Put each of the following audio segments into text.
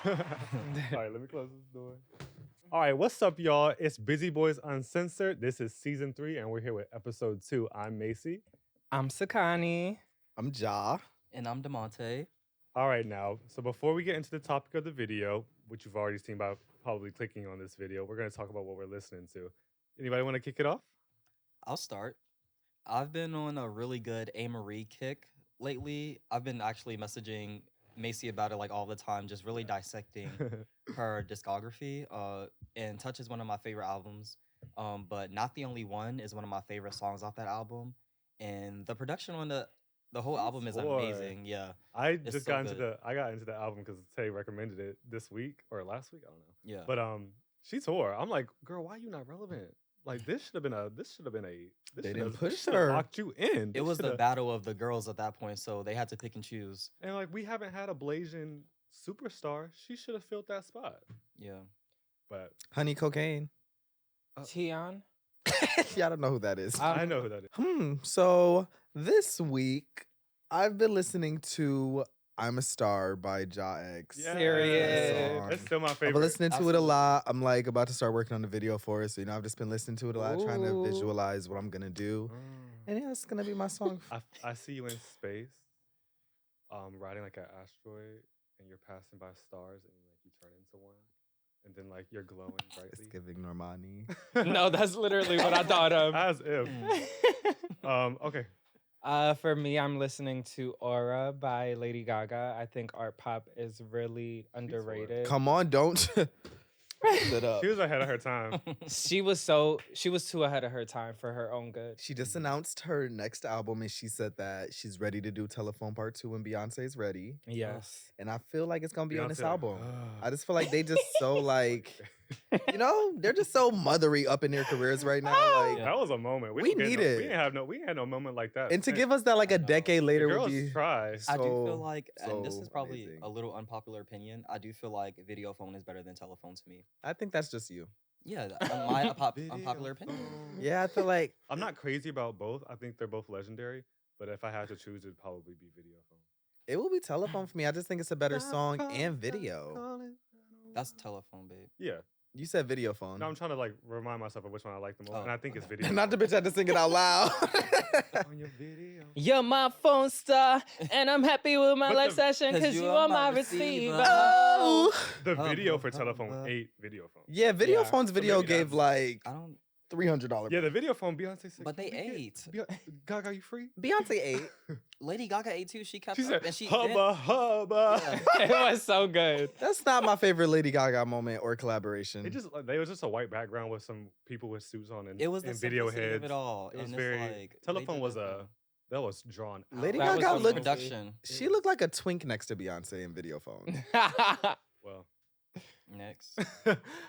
All right, let me close this door. All right, what's up, y'all? It's Busy Boys Uncensored. This is season 3, and we're here with episode 2. I'm Macy. I'm Sakani. I'm Ja. And I'm DeMonte. All right, now, so before we get into the topic of the video, which you've already seen by probably clicking on this video, we're going to talk about what we're listening to. Anybody want to kick it off? I'll start. I've been on a really good A. Marie kick lately. I've been actually messaging Macy about it like all the time, just really dissecting her discography. And Touch is one of my favorite albums, but Not the Only One is one of my favorite songs off that album. And the production on the whole album is amazing. Yeah, I It's just so got into good. I got into the album because Tay recommended it this week or last week. I don't know. yeah. But she tore. I'm like, girl, why are you not relevant? Like this should have been a. They didn't this push should've her. locked you in. It This was the shoulda- battle of the girls at that point, so they had to pick and choose. And like we haven't had a blazing superstar. She should have filled that spot. Yeah. But Honey Cocaine. Tion. Y'all don't know who that is. I know who that is. So this week, I've been listening to I'm a Star by Ja X. Yeah, Serious. That's still my I've favorite. been listening to it a Absolutely. lot. I'm like about to start working on the video for it. So, I've just been listening to it a lot, trying to Ooh. visualize what I'm going to do. And yeah, it's going to be my song. I see you in space, riding like an asteroid, and you're passing by stars, and like you turn into one, and then like you're glowing It's brightly. giving Normani. No, that's literally what I thought of. As if. Mm. Okay. For me, I'm listening to Aura by Lady Gaga. I think art pop is really underrated. Come on, don't. Sit up. She was ahead of her time. She was too ahead of her time for her own good. She just announced her next album and she said that she's ready to do Telephone Part 2 when Beyonce's ready. Yes. And I feel like it's going to be on this Beyonce, album. I just feel like they just so like, they're just so mothery up in their careers right now. Like, Yeah. That was a moment. We didn't get need no, it. We ain't had no moment like that. and to give us that like a decade the later would girls be try. I do feel so, like, and this so is probably amazing. a little unpopular opinion, I do feel like video phone is better than telephone to me. I think that's just you. Yeah, my unpopular opinion. Yeah, I feel like I'm not crazy about both. I think they're both legendary. But if I had to choose, it'd probably be video phone. it will be Telephone for me. I just think it's a better song and video. That's telephone, babe. Yeah. You said video phone. No, I'm trying to like remind myself of which one I like the most, Oh, and I think it's okay. video. Not the bitch had to sing it out loud. on your video. You're my phone star, and I'm happy with my But live the- session because you are my receiver. Oh. The video for telephone 8 video phone. Yeah, video Yeah. phone's video maybe gave like I don't. $300. Yeah, the video phone Beyonce said. But they "Can we ate. get Gaga, you free? Beyonce 8. Lady Gaga ate too. She kept She up, said, and she hubba hubba. Yeah. It was so good. That's not my favorite Lady Gaga moment or collaboration. It just they was just a white background with some people with suits on and, It was the and video simplicity heads. of it all. It was and very it's like telephone they did was their a thing. that was drawn out. Lady That was Gaga so looked production. She looked like a twink next to Beyonce in video phone. Well. Next.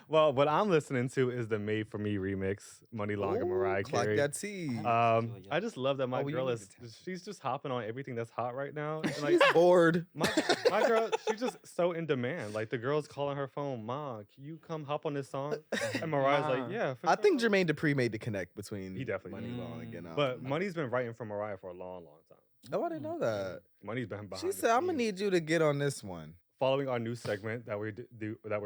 Well, what I'm listening to is the Made for Me remix, Money Long and Mariah Clock Carey. that tea. I just love that my Oh, well, you girl need is to tell she's just hopping on everything that's hot right now. And She's like bored. my girl, she's just so in demand. Like the girl's calling her phone, "Ma, can you come hop on this song?" And Mariah's Ma. like, "Yeah." For I sure." think Jermaine Dupri made the connect between He definitely Money did. Long and But Money's been writing for Mariah for a long, long time. Oh, I didn't know that. Money's been behind. She the said, "I'm gonna scenes. need you to get on this one." Following our new segment that we're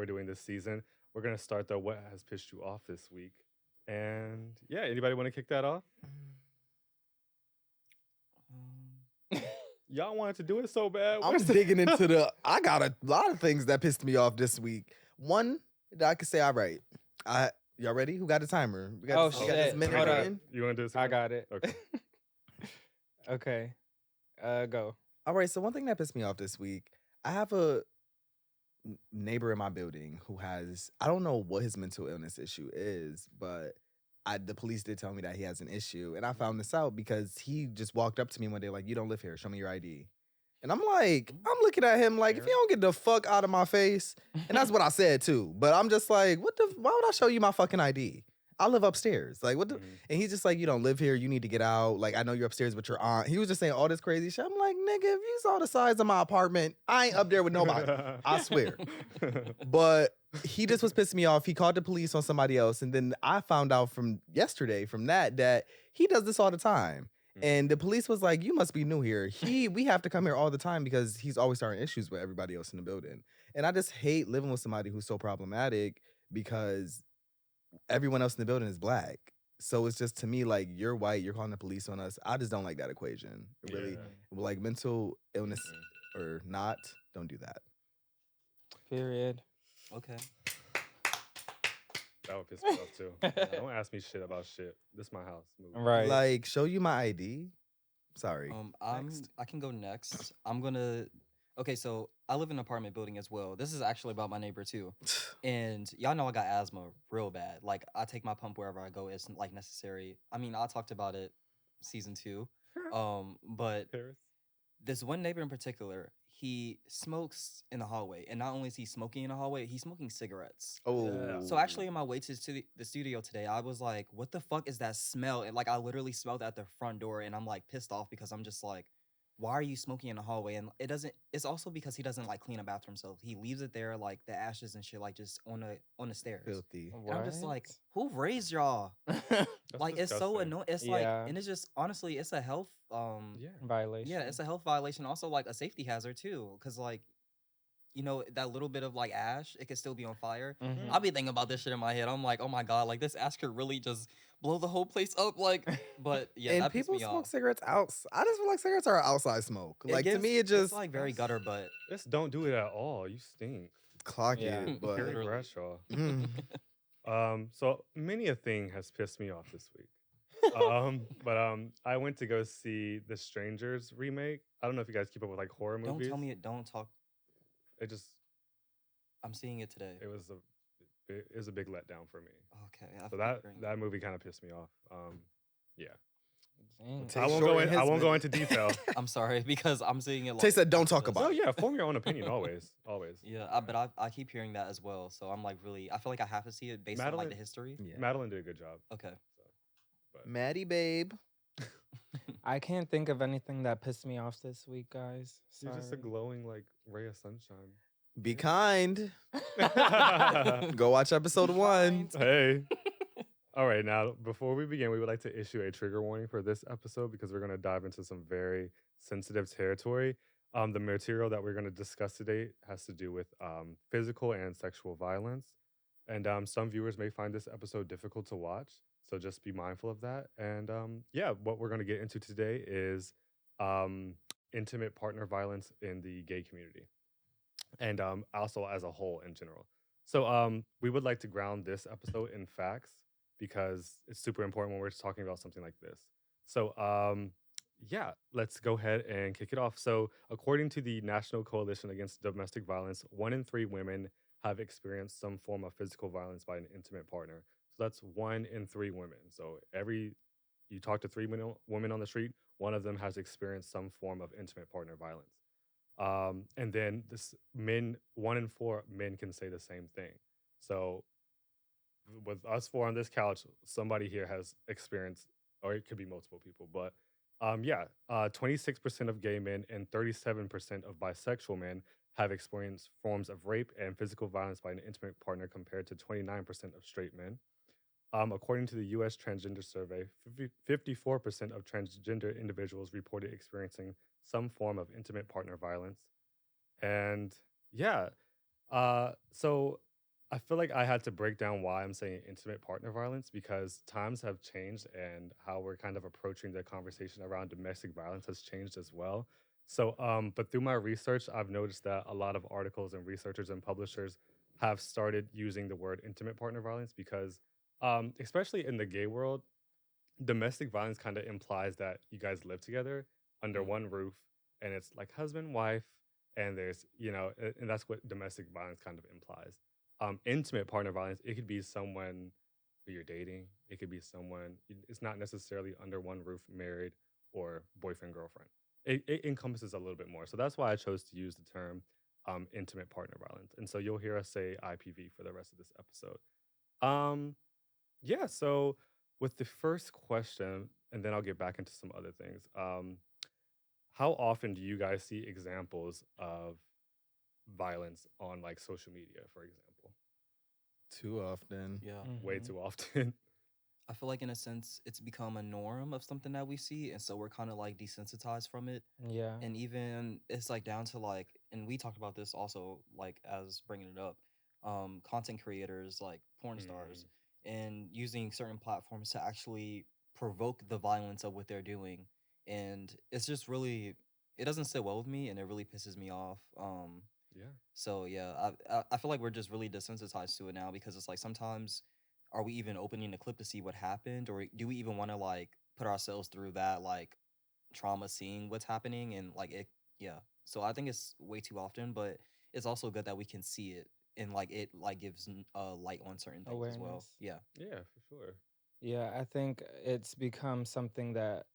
doing this season, we're gonna start the "What Has Pissed You Off" this week. And yeah, anybody want to kick that off? Y'all wanted to do it so bad. I'm digging into the. I got a lot of things that pissed me off this week. One that I could say, all right. Y'all ready? Who got the timer? We got Oh, we got this shit. minute Hold up. in. You want to do this? I got it. Okay. Okay. Go. All right. So one thing that pissed me off this week, I have a neighbor in my building who has. I don't know what his mental illness issue is, but the police did tell me that he has an issue, and I found this out because he just walked up to me one day like, "You don't live here. Show me your ID." And I'm like, I'm looking at him like, if you don't get the fuck out of my face, and that's what I said too. But I'm just like, why would I show you my fucking ID? I live upstairs. Like, what the? Mhm. And he's just like, you don't live here. You need to get out. Like, I know you're upstairs, but your aunt. He was just saying all this crazy shit. I'm like, nigga, if you saw the size of my apartment, I ain't up there with nobody. I swear. But he just was pissing me off. He called the police on somebody else. And then I found out from yesterday from that he does this all the time. And the police was like, you must be new here. We have to come here all the time because he's always starting issues with everybody else in the building. And I just hate living with somebody who's so problematic because everyone else in the building is black. So it's just to me like you're white, you're calling the police on us. I just don't like that equation. Really, Yeah. like mental illness or not, don't do that. Period. Okay. That would piss me off too. Don't ask me shit about shit. This my house. Move. Right. Like, show you my ID. Sorry. I can go next. I'm gonna. Okay, so I live in an apartment building as well. This is actually about my neighbor too, and y'all know I got asthma real bad. Like I take my pump wherever I go. It's like necessary. I mean, I talked about it season 2, but Paris. this one neighbor in particular, he smokes in the hallway, and not only is he smoking in the hallway, he's smoking cigarettes. Oh. So actually, on my way to the studio today, I was like, "What the fuck is that smell?" And like, I literally smelled it at the front door, and I'm like pissed off because I'm just like, "Why are you smoking in the hallway?" And it doesn't. It's also because he doesn't like clean a bathroom himself. He leaves it there, like the ashes and shit, like just on the stairs. Filthy. And I'm just like, "Who raised y'all?" Like it's so disgusting. annoying. It's like, Yeah. and it's just honestly, it's a health Yeah. Violation. yeah, it's a health violation. Also, like a safety hazard too, because like, you know, that little bit of like ash, it could still be on fire. Mhm. I'll be thinking about this shit in my head. I'm like, oh my god, like this ash could really just blow the whole place up. Like, but yeah, And that pissed people me smoke off. cigarettes out. I just feel like cigarettes are outside smoke. Like to me, it just it's like very gutter, but Just don't do it at all. You stink. clock Yeah. it. But Carrie Literally. Bradshaw. mm, So many a thing has pissed me off this week. But I went to go see the Strangers remake. I don't know if you guys keep up with like horror don't movies. tell me it. Don't talk. It just I'm seeing it today. it was a big letdown for me. Okay, So that movie kind of pissed me off. Yeah. Dang. Tay I won't short go in in. his I won't go minute. into detail. I'm sorry because I'm seeing it. Tay Like, said, "Don't talk this. about No, it." yeah, form your own opinion always. Always. Yeah, but I keep hearing that as well. So I'm like really. I feel like I have to see it based on like Madeline- the history. Yeah. Madeline did a good job. Okay. But Maddie, babe. I can't think of anything that pissed me off this week, guys. you're just a Sorry. glowing like ray of sunshine. Be kind. Hey. Go watch episode 1. All right, now before we begin, we would like to issue a trigger warning for this episode because we're going to dive into some very sensitive territory. The material that we're going to discuss today has to do with physical and sexual violence. And some viewers may find this episode difficult to watch. So just be mindful of that. And yeah, what we're going to get into today is intimate partner violence in the gay community. And also as a whole in general. So we would like to ground this episode in facts because it's super important when we're talking about something like this. So yeah, let's go ahead and kick it off. So according to the National Coalition Against Domestic Violence, 1 in 3 women have experienced some form of physical violence by an intimate partner. So that's 1 in 3 women. So you talk to 3 women on the street, 1 of them has experienced some form of intimate partner violence. And then 1 in 4 men can say the same thing. So with us 4 on this couch, somebody here has experienced, or it could be multiple people, but 26% of gay men and 37% of bisexual men have experienced forms of rape and physical violence by an intimate partner compared to 29% of straight men. According to the U.S. Transgender Survey, 54% of transgender individuals reported experiencing some form of intimate partner violence. And yeah, so I feel like I had to break down why I'm saying intimate partner violence because times have changed and how we're kind of approaching the conversation around domestic violence has changed as well. So, but through my research, I've noticed that a lot of articles and researchers and publishers have started using the word intimate partner violence because, especially in the gay world, domestic violence kind of implies that you guys live together under one roof and it's like husband, wife, and there's, and that's what domestic violence kind of implies. Intimate partner violence, it could be someone who you're dating. It could be someone, it's not necessarily under one roof, married or boyfriend, girlfriend. It encompasses a little bit more. So that's why I chose to use the term intimate partner violence. And so you'll hear us say IPV for the rest of this episode. Yeah, so with the first question, and then I'll get back into some other things. How often do you guys see examples of violence on like social media, for example? Too often. Yeah. Way Mhm. too often. I feel like in a sense it's become a norm of something that we see, and so we're kind of like desensitized from it. Yeah. And even it's like down to like and we talked about this also, like as bringing it up, content creators like porn stars Mm, and using certain platforms to actually provoke the violence of what they're doing, and it's just really, it doesn't sit well with me, and it really pisses me off. yeah. So yeah, I feel like we're just really desensitized to it now, because it's like sometimes, are we even opening the clip to see what happened, or do we even want to like put ourselves through that like trauma seeing what's happening, and like it, yeah. So I think it's way too often, but it's also good that we can see it, and like it like gives light on certain things as well. Awareness. Yeah. Yeah, for sure. Yeah, I think it's become something that,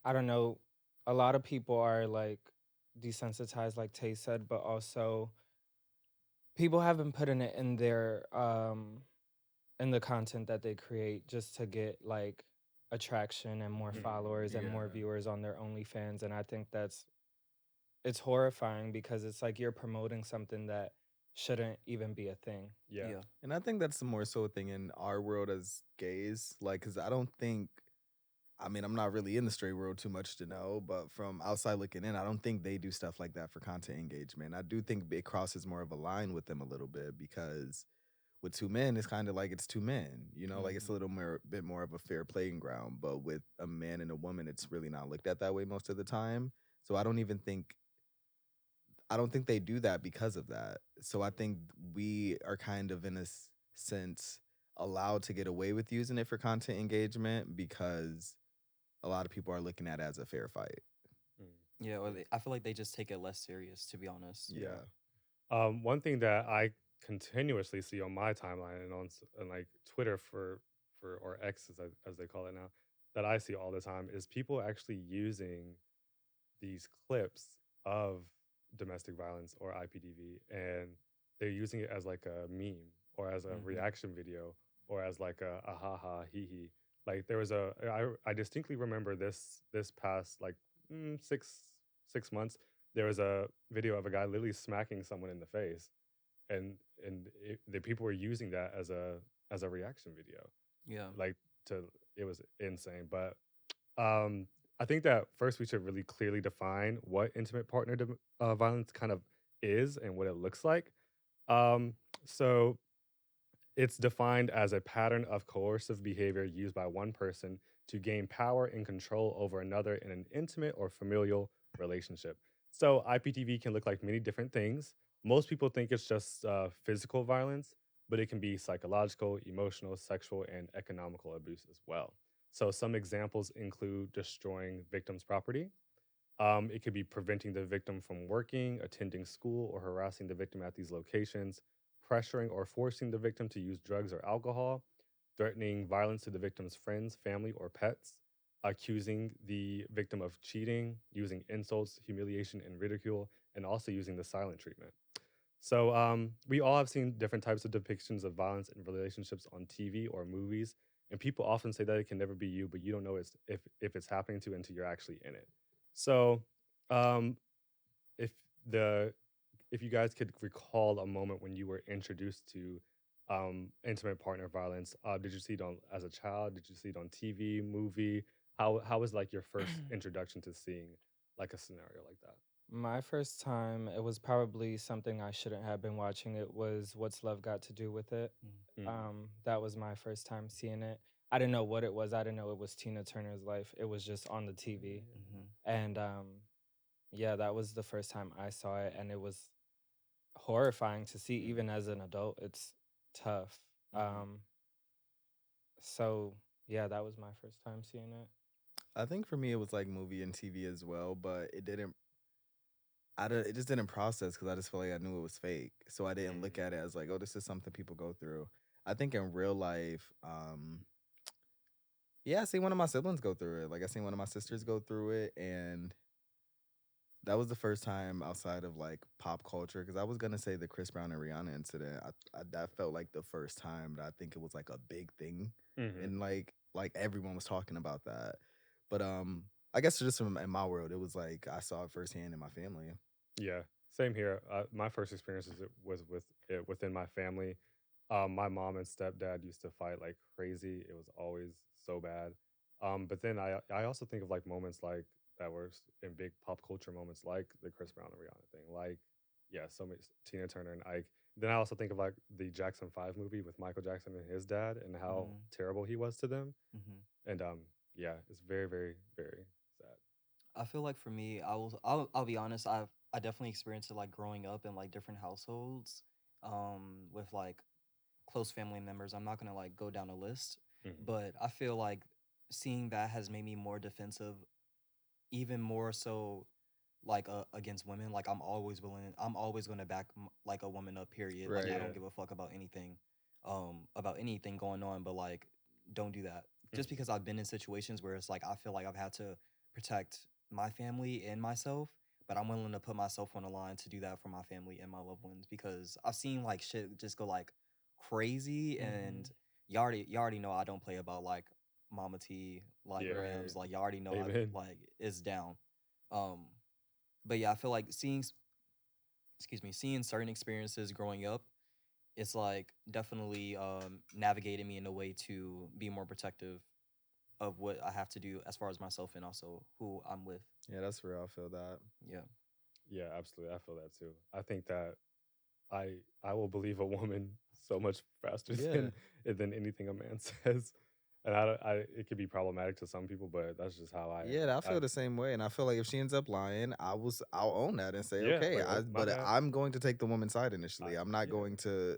I don't know, a lot of people are like desensitized, like Tay said, but also people have been putting it in the content that they create just to get like attraction and more followers and more Yeah. viewers on their OnlyFans. And I think it's horrifying because it's like you're promoting something that shouldn't even be a thing. Yeah. Yeah. And I think that's the more so thing in our world as gays. Like, because I don't think, I mean, I'm not really in the straight world too much to know, but from outside looking in, I don't think they do stuff like that for content engagement. I do think it crosses more of a line with them a little bit, because with two men, it's kind of like it's two men, you know, like it's a little more bit more of a fair playing ground. But with a man and a woman, it's really not looked at that way most of the time. So I don't think they do that because of that. So I think we are kind of in a sense allowed to get away with using it for content engagement because a lot of people are looking at it as a fair fight. Mm, Yeah, or I feel like they just take it less serious, to be honest. Yeah. yeah. One thing that I continuously see on my timeline and on like Twitter for or X as they call it now, that I see all the time is people actually using these clips of domestic violence or IPDV, and they're using it as like a meme or as a Hmm. reaction video or as like a ha ha hee hee. Like there was I distinctly remember this past like 6 months, there was a video of a guy literally smacking someone in the face, and the people were using that as a reaction video, Yeah. like to it was insane. But um, I think that first we should really clearly define what intimate partner violence kind of is and what it looks like. Um, so it's defined as a pattern of coercive behavior used by one person to gain power and control over another in an intimate or familial relationship. So IPTV can look like many different things. Most people think it's just physical violence, but it can be psychological, emotional, sexual, and economical abuse as well. So some examples include destroying victims' property. It could be preventing the victim from working, attending school, or harassing the victim at these locations, pressuring or forcing the victim to use drugs or alcohol, threatening violence to the victim's friends, family, or pets, accusing the victim of cheating, using insults, humiliation, and ridicule, and also using the silent treatment. So we all have seen different types of depictions of violence in relationships on TV or movies, and people often say that it can never be you, but you don't know if it's happening to you until you're actually in it. So um, if the if you guys could recall a moment when you were introduced to intimate partner violence, did you see it on as a child? Did you see it on TV, movie? How was like your first introduction to seeing like a scenario like that? My first time, it was probably something I shouldn't have been watching. It was What's Love Got to Do with It. Mm, That was my first time seeing it. I didn't know what it was. I didn't know it was Tina Turner's life. It was just on the TV. Hmm. And yeah, that was the first time I saw it. And it was horrifying to see, mm, even as an adult. It's tough. Hmm. So, yeah, that was my first time seeing it. I think for me, it was like movie and TV as well, but it just didn't process because I just felt like I knew it was fake. So I didn't look mm, at it as like, oh, this is something people go through. I think in real life, yeah, I seen one of my siblings go through it. Like I seen one of my sisters go through it, and that was the first time outside of like pop culture. Because I was gonna say the Chris Brown and Rihanna incident. That felt like the first time that I think it was like a big thing, mhm. and like everyone was talking about that. But I guess just in my world, it was like I saw it firsthand in my family. Yeah, same here. My first experiences was with it within my family. My mom and stepdad used to fight like crazy. It was always so bad. But then I also think of like moments like that were in big pop culture moments, like the Chris Brown and Rihanna thing, like so many Tina Turner and Ike. Then I also think of like the Jackson 5 movie with Michael Jackson and his dad and how Mm-hmm. terrible he was to them. Mm-hmm. And it's very, very, very sad. I feel like for me, I'll be honest. I definitely experienced it like growing up in like different households, with like close family members. I'm not gonna like go down a list, Hmm. but I feel like seeing that has made me more defensive, even more so like against women. Like I'm always going to back like a woman up, period. Like I Right. don't give a fuck about anything going on, but like don't do that. Just Hmm. because I've been in situations where it's like I feel like I've had to protect my family and myself, but I'm willing to put myself on the line to do that for my family and my loved ones, because I've seen like shit just go like crazy. Mm-hmm. And you already know I don't play about like Mama T, like Yeah. Grams, Right. like y'all already know I Amen. like it's down. Um, but yeah, I feel like seeing certain experiences growing up, it's like definitely navigated me in a way to be more protective of what I have to do as far as myself and also who I'm with. Yeah, that's real. I feel that. Yeah. Yeah, absolutely. I feel that too. I think that I will believe a woman so much faster Yeah. than anything a man says. And it could be problematic to some people, but that's just how I Yeah, I am. feel the same way, and I feel like if she ends up lying, I'll own that and say, Yeah, okay, like, oh, my but bad. I'm going to take the woman's side I, initially. I'm not yeah. going to.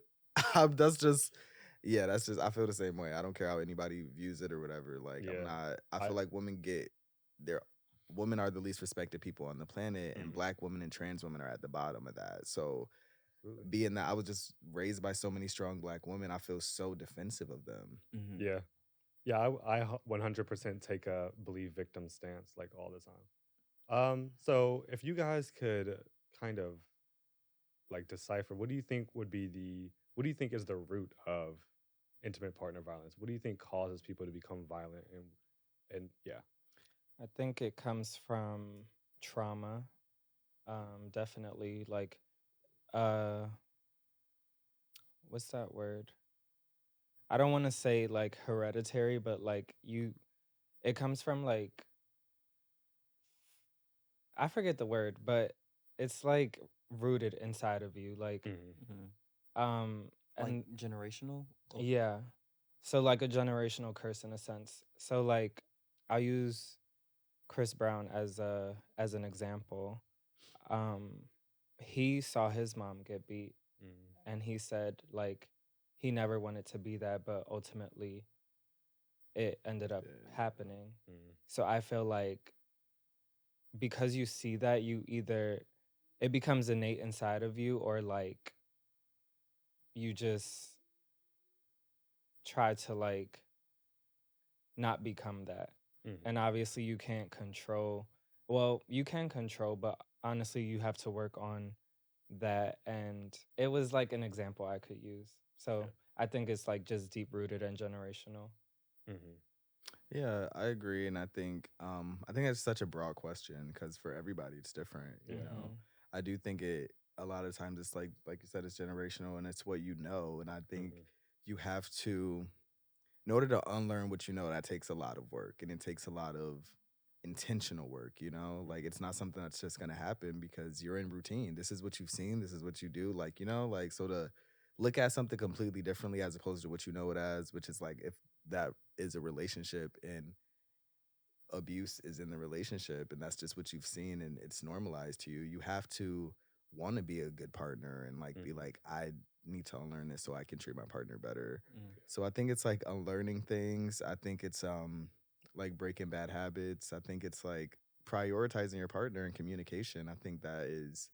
That's just, yeah, that's just. I feel the same way. I don't care how anybody views it or whatever. Like I'm Yeah. not. I I feel like women are the least respected people on the planet, and mhm, black women and trans women are at the bottom of that. So absolutely. being that I was just raised by so many strong black women, I feel so defensive of them. Mm-hmm. Yeah. Yeah, I 100% take a believe victim stance like all the time. So if you guys could kind of like decipher, what do you think is the root of intimate partner violence? What do you think causes people to become violent and yeah. I think it comes from trauma. Definitely like uh what's that word? I don't want to say like hereditary, but like it comes from like I forget the word, but it's like rooted inside of you. Like Mhm. Mm-hmm. um Like and generational. Oh, yeah. So like a generational curse in a sense. So like I'll use Chris Brown as an example. Um he saw his mom get beat Mhm. and he said like he never wanted to be that, but ultimately it ended up happening. Mhm. So I feel like because you see that, you either it becomes innate inside of you or like you just try to like not become that. Mhm. And obviously you can't control, well, you can control, but honestly you have to work on that. And it was like an example I could use. Yeah. So I think it's like just deep rooted and generational. Mhm. Yeah, I agree, and I think that's such a broad question because for everybody it's different. You Yeah. know, Hmm. I do think it a lot of times it's like you said, it's generational and it's what you know, and I think Mhm. you have to in order to unlearn what you know, that takes a lot of work and it takes a lot of intentional work, you know? Like it's not something that's just gonna happen because you're in routine. This is what you've seen, this is what you do. Like, you know, like so to look at something completely differently as opposed to what you know it as, which is like if that is a relationship and abuse is in the relationship and that's just what you've seen and it's normalized to you, you have to want to be a good partner and like be Mhm. like, I need to unlearn this so I can treat my partner better. mm, So I think it's like unlearning things. I think it's like breaking bad habits. I think it's like prioritizing your partner and communication. I think that is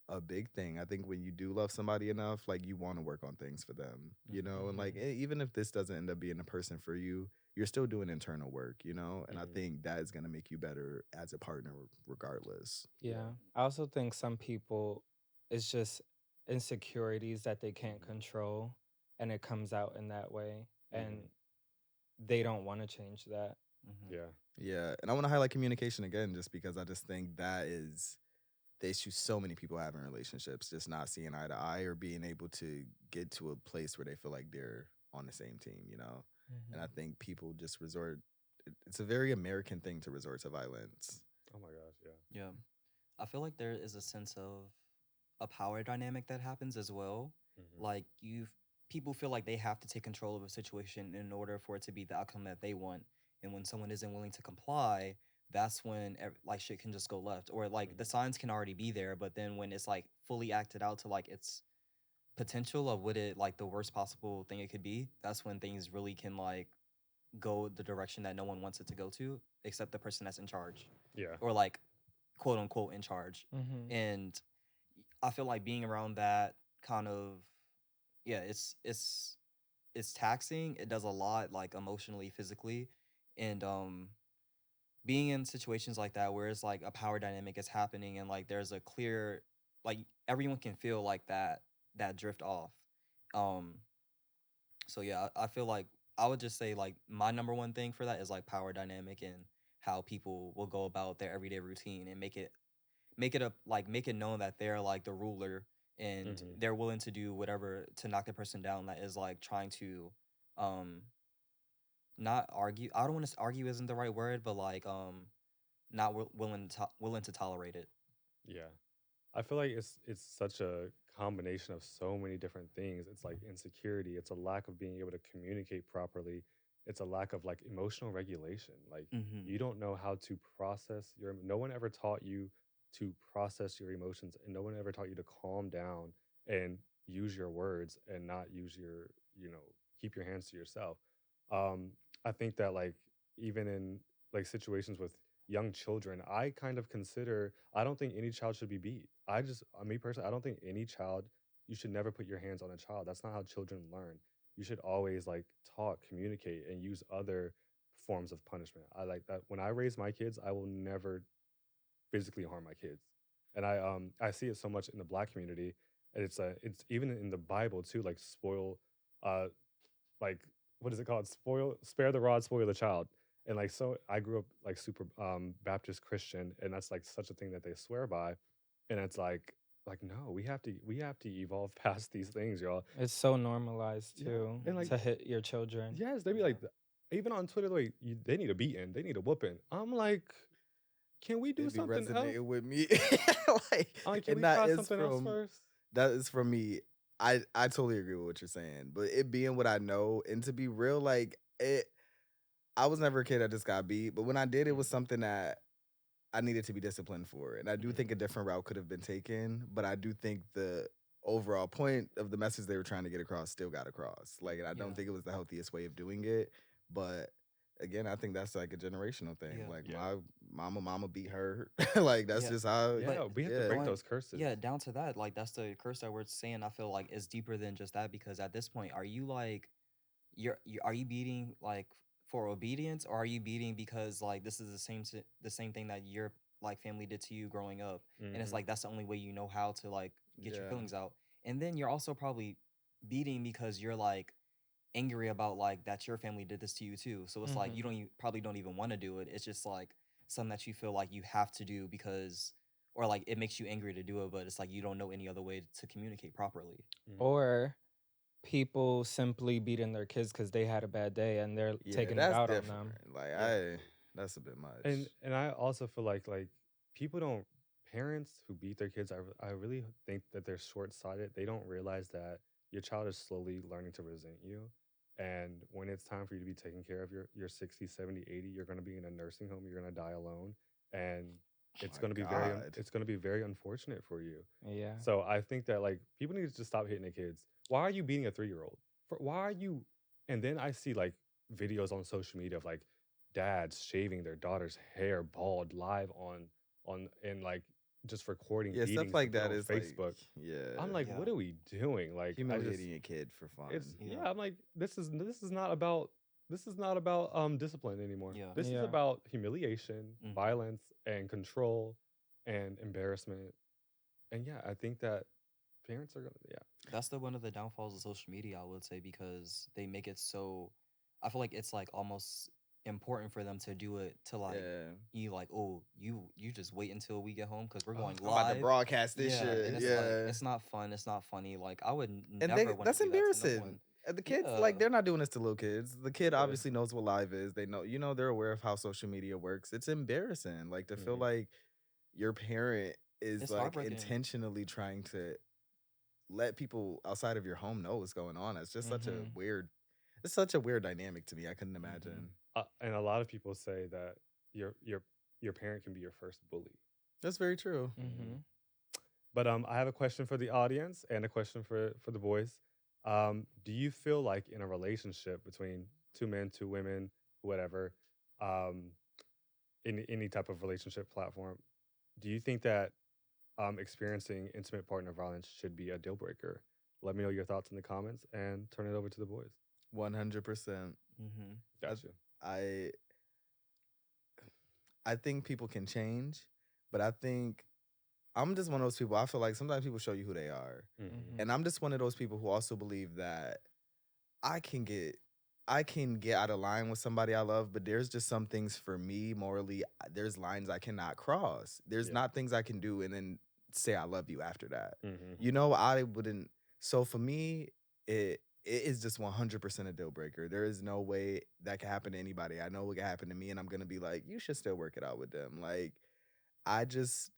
a big thing. I think when you do love somebody enough, like you want to work on things for them, you mm-hmm. know, and like Hmm. even if this doesn't end up being a person for you, you're still doing internal work, you know, and I Mhm. think that is going to make you better as a partner regardless. Yeah. Yeah. I also think some people, it's just insecurities that they can't Mhm. control and it comes out in that way. And Mhm. they don't want to change that. Mm-hmm. Yeah. Yeah, and I want to highlight communication again just because I just think that is the issue so many people have in relationships, just not seeing eye to eye or being able to get to a place where they feel like they're on the same team, you know? And I Hmm. think people just it's a very American thing to resort to violence. Oh my gosh, yeah. Yeah. I feel like there is a sense of a power dynamic that happens as well. Hmm. Like people feel like they have to take control of a situation in order for it to be the outcome that they want. And when someone isn't willing to comply, that's when like shit can just go left. Or like the Hmm. signs can already be there, but then when it's like fully acted out to like its potential of what it like the worst possible thing it could be, that's when things really can like go the direction that no one wants it to go to, except the person that's in charge. Yeah. Or like quote unquote in charge. Mm-hmm. And I feel like being around that kind of yeah, it's taxing. It does a lot like emotionally, physically. And being in situations like that where it's like a power dynamic is happening and like there's a clear like everyone can feel like that drift off. Um so yeah, I feel like I would just say like my number one thing for that is like power dynamic and how people will go about their everyday routine and make it a like make it known that they're like the ruler and Hmm. they're willing to do whatever to knock the person down that is like trying to um not argue. I don't want to argue isn't the right word, but like not willing to tolerate it. Yeah. I feel like it's such a combination of so many different things. It's like insecurity, it's a lack of being able to communicate properly. It's a lack of like emotional regulation. Like Mm-hmm. you don't know how to process your no one ever taught you to process your emotions and no one ever taught you to calm down and use your words and not use your, keep your hands to yourself. Um I think that like even in like situations with young children, I kind of consider I don't think any child should be beat. Me personally, I don't think any child you should never put your hands on a child. That's not how children learn. You should always like talk, communicate, and use other forms of punishment. I like that. When I raise my kids, I will never physically harm my kids, and I see it so much in the Black community, and it's even in the Bible too. Like spoil, uh like what is it called? Spare the rod, spoil the child. And like so I grew up like super Baptist Christian and that's like such a thing that they swear by. And it's like no, we have to evolve past these things, y'all. It's so normalized Yeah. too And like to hit your children. yes, they be Yeah. like even on Twitter, like they need a beating, they need a whooping. I'm like, can we do It be something else? resonating with me. Like, I'm like, can and we that try is something else from first? that is from me. I totally agree with what you're saying. But it being what I know, and to be real, like it I was never a kid that just got beat. But when I did, it was something that I needed to be disciplined for. And I do Mhm. think a different route could have been taken. But I do think the overall point of the message they were trying to get across still got across. Like, and I don't Yeah. think it was the healthiest way of doing it. But again, I think that's like a generational thing. Yeah. Like Yeah. my mama beat her. Like that's Yeah. just how. Yeah, But we have to Yeah, break going those curses. yeah, down to that, like that's the curse that we're saying. I feel like is deeper than just that because at this point, are you like are you beating like for obedience or are you beating because like this is the same thing that your like family did to you growing up and it's Hmm. like that's the only way you know how to like get your yeah, feelings out and then you're also probably beating because you're like angry about like that your family did this to you too so it's like Mm-hmm. you probably don't even want to do it it's just like something that you feel like you have to do because or like it makes you angry to do it but it's like you don't know any other way to communicate properly. Or people simply beating their kids because they had a bad day and they're yeah, taking it that's out on different. them. Like Yeah. that's a bit much. And I also feel like people don't parents who beat their kids, I really think that they're short-sighted. They don't realize that your child is slowly learning to resent you. And when it's time for you to be taking care of your 60, 70, 80, you're going to be in a nursing home, you're going to die alone, and My God. it's going to be very unfortunate for you. Yeah. So I think that like people need to just stop hitting their kids. Why are you beating a 3-year-old? Why are you and then I see like videos on social media of like dads shaving their daughter's hair bald live on and like just recording Yeah, stuff beatings to like put that on is like Facebook. I'm yeah, like, Yeah. what are we doing? Like I just humiliating a kid for fun. it's Yeah. yeah, I'm like, this is not about discipline anymore. Yeah. This is Yeah. about humiliation, Mhm. violence, and control and embarrassment. And yeah, I think that parents are gonna yeah. That's the one of the downfalls of social media, I would say, because they make it so. I feel like it's like almost important for them to do it to like Yeah. you like oh you just wait until we get home because we're going I'm about to live. broadcast this Yeah, and shit. it's like Yeah. it's not fun. It's not funny. Like I would And never want that's to do that to no embarrassing. one. The kids, Yeah. like, they're not doing this to little kids. The kid Yeah. obviously knows what live is. They know, they're aware of how social media works. It's embarrassing, like, to feel Mhm. like your parent is It's like heartbreaking. intentionally trying to let people outside of your home know what's going on. It's just such a Mhm. weird. It's such a weird dynamic to me. I couldn't Mhm. imagine. And a lot of people say that your parent can be your first bully. That's very true. Mhm. But I have a question for the audience and a question for the boys. Do you feel like in a relationship between two men, two women, whatever, um, any type of relationship platform, do you think that experiencing intimate partner violence should be a deal breaker? Let me know your thoughts in the comments and turn it over to the boys. 100%. Mhm. Gotcha. I I think people can change, but I think I'm just one of those people. I feel like sometimes people show you who they are. Mhm. And I'm just one of those people who also believe that I can get I can get out of line with somebody I love, but there's just some things for me morally, there's lines I cannot cross. There's Yeah. not things I can do and then say I love you after that. Mhm. I wouldn't. So for me, it is just 100% a deal breaker. There is no way that can happen to anybody. I know it can happen to me, and I'm gonna be like, you should still work it out with them. Like, I just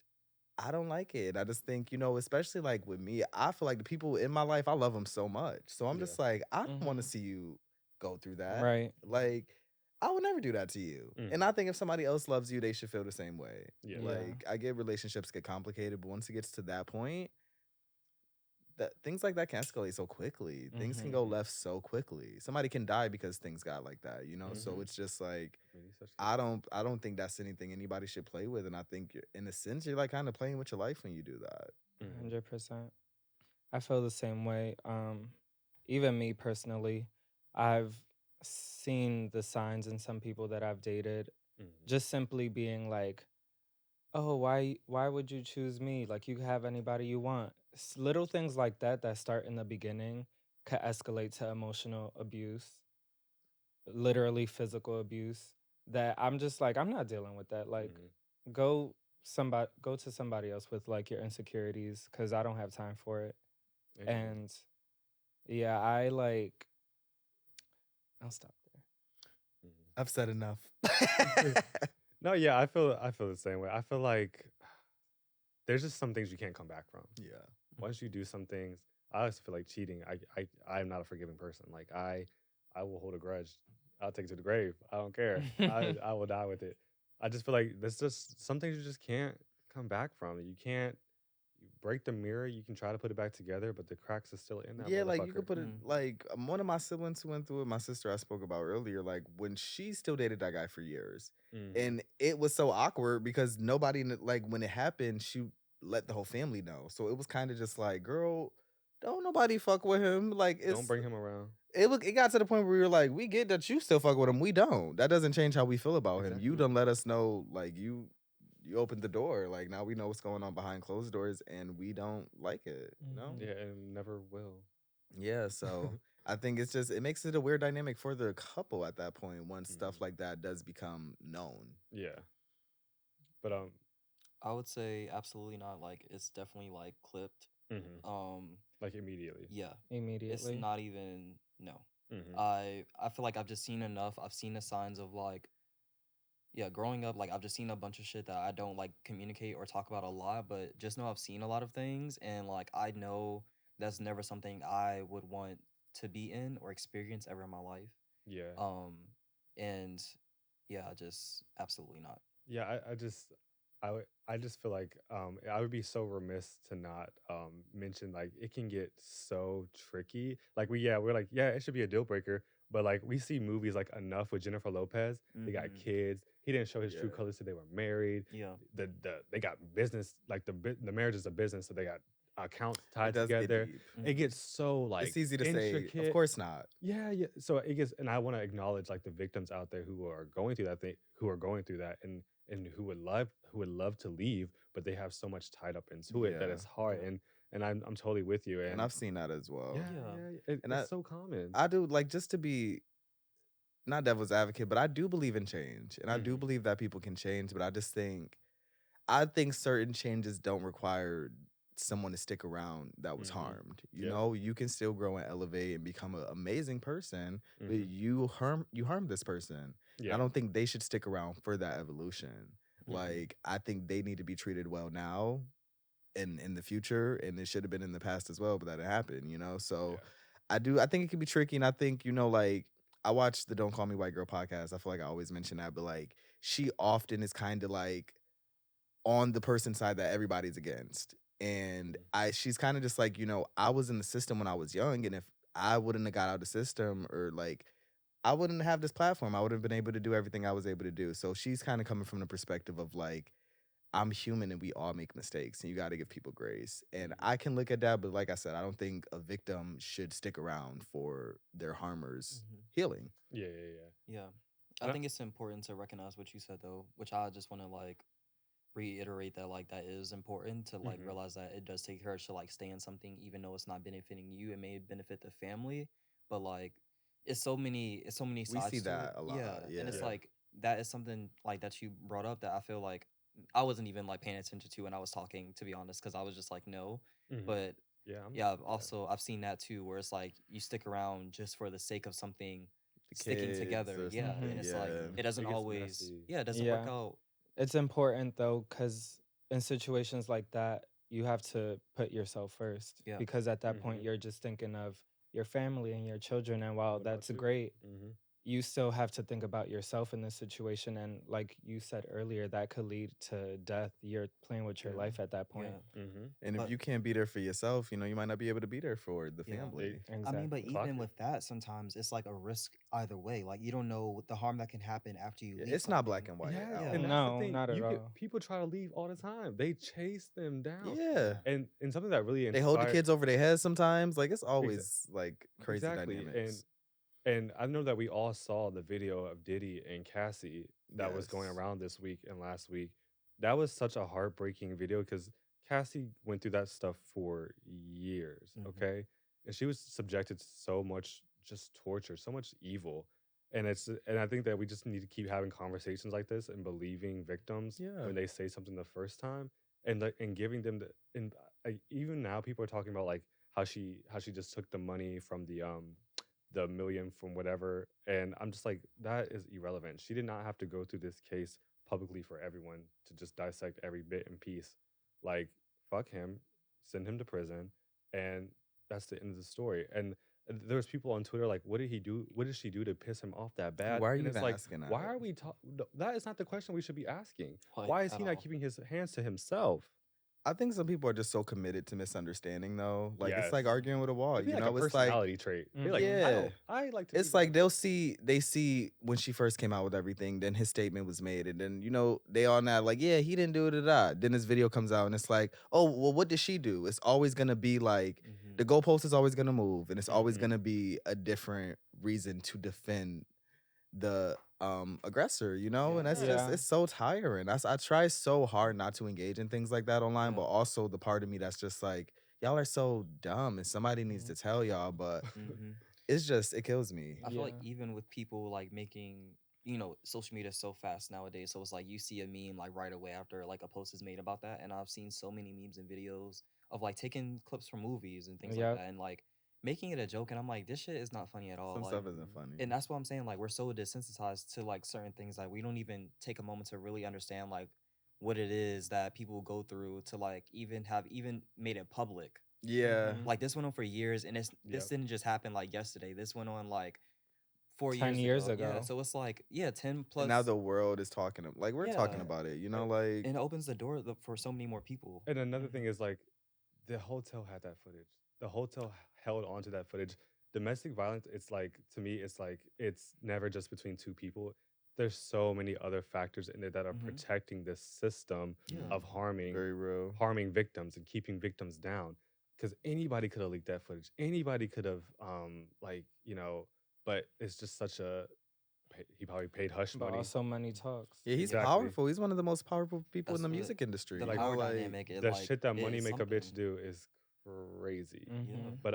I don't like it. I just think, especially like with me, I feel like the people in my life, I love them so much. So I'm Yeah. just like, I don't want to Mhm. see you go through that. Right. Like, I would never do that to you. And I think if somebody else loves you, they should feel the same way. Yeah. Yeah. Like, I get relationships get complicated, but once it gets to that point, that things like that can escalate so quickly. Things can Mhm. go left so quickly. Somebody can die because things got like that. So Mhm. it's just like Many such I cases. don't think that's anything anybody should play with. And I think in a sense you're like kind of playing with your life when you do that. Mhm. 100%. I feel the same way. Even me personally, I've seen the signs in some people that I've dated, Mhm. just simply being like, "Oh, why would you choose me? Like you can have anybody you want." Little things like that that start in the beginning could escalate to emotional abuse, literally physical abuse. That I'm just like, I'm not dealing with that. Like, Mhm. go to somebody else with like your insecurities, because I don't have time for it. Amen. And yeah, I'll stop there. Mhm. I've said enough. No, yeah, I feel the same way. I feel like there's just some things you can't come back from. Yeah. Once you do some things, I also feel like cheating. I'm not a forgiving person. Like I will hold a grudge. I'll take it to the grave. I don't care. I will die with it. I just feel like there's just some things you just can't come back from. You can't you break the mirror. You can try to put it back together, but the cracks are still in that Yeah, like you motherfucker. could put it Mm. like one of my siblings who went through it, my sister I spoke about earlier, like when she still dated that guy for years. Mhm. And it was so awkward because nobody like when it happened, she let the whole family know. So it was kind of just like, girl, don't nobody fuck with him. Like Don't bring him around. it got to the point where we were like, we get that you still fuck with him. We don't. That doesn't change how we feel about him. You Exactly. done let us know, like you opened the door. Like now we know what's going on behind closed doors and we don't like it. Mhm. Yeah, and never will. Yeah, so I think it makes it a weird dynamic for the couple at that point once stuff Mhm. like that does become known. Yeah. But I would say absolutely not. Like it's definitely like clipped. mhm. Like immediately. Yeah. It's Immediately. not even no. Mhm. I feel like I've just seen enough. I've seen the signs of like yeah, growing up, like I've just seen a bunch of shit that I don't like communicate or talk about a lot, but just know I've seen a lot of things and like I know that's never something I would want to be in or experience ever in my life. Yeah. And yeah, just absolutely not. Yeah, I just feel like I would be so remiss to not mention like it can get so tricky. Like we're like, yeah, it should be a deal breaker, but like we see movies like Enough with Jennifer Lopez. They got Mhm. kids. He didn't show his true Yeah. colors till they were married. Yeah. They got business, like the marriage is a business, so they got accounts It tied does get together. deep. It Mhm. gets so like It's easy to say, of intricate. course not. Yeah, yeah. So it gets, and I want to acknowledge like the victims out there who are going through that thing, who are going through that, and who would love to leave, but they have so much tied up into it that Yeah. it's hard. Yeah. And I'm totally with you. And And I've seen that as well. yeah, Yeah. yeah, And it's so common. I do like just to be not devil's advocate, but I do believe in change. And I do Mhm. believe that people can change, but I think certain changes don't require someone to stick around that was Mhm. harmed. You Yep. know, you can still grow and elevate and become an amazing person, but Mhm. you harm this person. And I Yeah. don't think they should stick around for that evolution. Mhm. Like, I think they need to be treated well now and in the future, and it should have been in the past as well, but that didn't happen, you know? So Yeah. I think it can be tricky, and I think, you know, like, I watched the Don't Call Me White Girl podcast. I feel like I always mention that, but like, she often is kind of like on the person's side that everybody's against. And she's kind of just like, you know, I was in the system when I was young, and if I wouldn't have got out of the system, or like, I wouldn't have this platform, I would have been able to do everything I was able to do. So she's kind of coming from the perspective of like, I'm human and we all make mistakes, and you got to give people grace. And I can look at that, but like I said, I don't think a victim should stick around for their harmers healing. Yeah. Yeah. And I think it's important to recognize what you said though, which I just want to like reiterate that like that is important to like Mhm. realize that it does take courage to like stay in something even though it's not benefiting you. It may benefit the family, but like it's so many We see sides to it. that a lot. And it's Yeah. like that is something like that you brought up that I feel like I wasn't even like paying attention to when I was talking, to be honest, because I was just like no. Mhm. But Yeah. yeah, I've seen that too, where it's like you stick around just for the sake of something The sticking kids together. or Yeah, something. and it's Yeah. like it doesn't It gets always. messy. Yeah, it doesn't work Yeah. out. It's important though, because in situations like that, you have to put yourself first. Yeah. Because at that point, Mhm. you're just thinking of your family and your children. And while What about that's you? great, Mhm. you still have to think about yourself in this situation. And like you said earlier, that could lead to death. You're playing with your Yeah. life at that point. Yeah. Mhm. And if But you can't be there for yourself, you know, you might not be able to be there for the Yeah. family. I mean, but Exactly. Clock even it. with that, sometimes it's like a risk either way. Like you don't know the harm that can happen after you Yeah, leave it's not black something. and white Yeah, at Yeah. and all. that's the No, thing. not at You could all. people try to leave all the time. They chase them down. Yeah. And something that really They hold the inspired kids over their heads sometimes. Like, it's always like crazy exactly. dynamics. And I know that we all saw the video of Diddy and Cassie that was going Yes. around this week and last week. That was such a heartbreaking video because Cassie went through that stuff for years, Mhm. okay? And she was subjected to so much just torture, so much evil. And I think that we just need to keep having conversations like this and believing victims Yeah. when they say something the first time, and giving them and even now people are talking about like how she just took the money from the million from whatever. And I'm just like, that is irrelevant. She did not have to go through this case publicly for everyone to just dissect every bit and piece. Like, fuck him, send him to prison, and that's the end of the story. And there's people on Twitter like, what did he do? What did she do to piss him off that bad? Why are And you it's even like, asking that? why are we talking? That is not the question we should be asking. Like, Why is at he not all. keeping his hands to himself? I think some people are just so committed to misunderstanding, though. Like, it's like Yes. arguing with a wall. It'd be You like a know, it's like, personality trait. They're like, Yeah. I like to. it's be like they see when she first came out with everything, then his statement was made, and then, you know, they all now like, yeah, he didn't do it, then this video comes out, and it's like, oh, well, what did she do? It's always gonna be like, Mhm. the goalpost is always gonna move, and it's always Mhm. gonna be a different reason to defend the aggressor, you know. And that's Yeah. just, Yeah. it's so tiring. I try so hard not to engage in things like that online, Yeah. but also the part of me that's just like, y'all are so dumb, and somebody needs Mhm. to tell y'all. But Mhm. it's just, it kills me. I feel like Yeah. even with people like making, social media is so fast nowadays. So it's like you see a meme like right away after like a post is made about that. And I've seen so many memes and videos of like taking clips from movies and things like Yep. that and like making it a joke. And I'm like, this shit is not funny at all. Some Like, stuff isn't funny. and that's what I'm saying. Like, we're so desensitized to like certain things. Like, we don't even take a moment to really understand like what it is that people go through to like even made it public. Yeah. Mhm. Like, this went on for years, and this Yep. didn't just happen like yesterday. This went on like 4 10 years years ago. Yeah, ago. so it's like 10 plus. And now the world is talking, like, we're talking Yeah. about it, you know, like, And it opens the door for so many more people. And another Mhm. thing is like, the hotel had that footage. The hotel held onto that footage. Domestic violence, it's like, to me, it's like, it's never just between two people. There's so many other factors in it that are Mhm. protecting this system Yeah. of very real. harming victims and keeping victims down. Because anybody could have leaked that footage. Anybody could have, but it's just such a, he probably paid hush But money. also money talks. Yeah, he's Exactly. powerful. He's one of the most powerful people That's in the what- music industry. the, you like, know, Power like, dynamic. The shit that money is make a bitch something. do is crazy. Mhm. But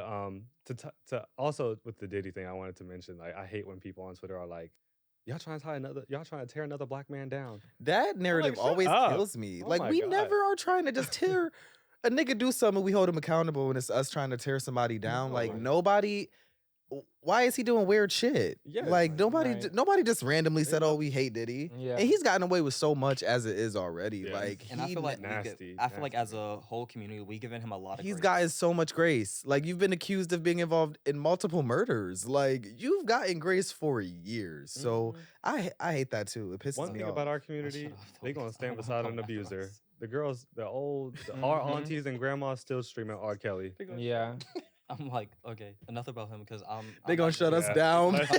to also with the Diddy thing, I wanted to mention, like, I hate when people on Twitter are like, y'all trying to tear another black man down. That narrative shut always up. kills me. Oh like, my we God. never are trying to just tear a nigga do something, we hold him accountable when it's us trying to tear somebody down. Like No. nobody. Why is he doing weird shit? Yes. Like nobody, Right. nobody just randomly said, love- "Oh, we hate Diddy," Yeah. and he's gotten away with so much as it is already. Yes. Like And I he, feel like Nasty, I feel like as nasty. a whole community, we given him a lot of he's grace. gotten so much grace. Like you've been accused of being involved in multiple murders. Like you've gotten grace for years. So Mhm. I hate that too. It pisses One me thing off. about our Shut community, up, they though, gonna 'cause I stand don't wanna beside go an back to abuser. this. The girls, our Mhm. aunties and grandmas still streaming R. Kelly. Yeah. I'm like, okay, enough about him because They I'm gonna not shut us Yeah. down. Let's-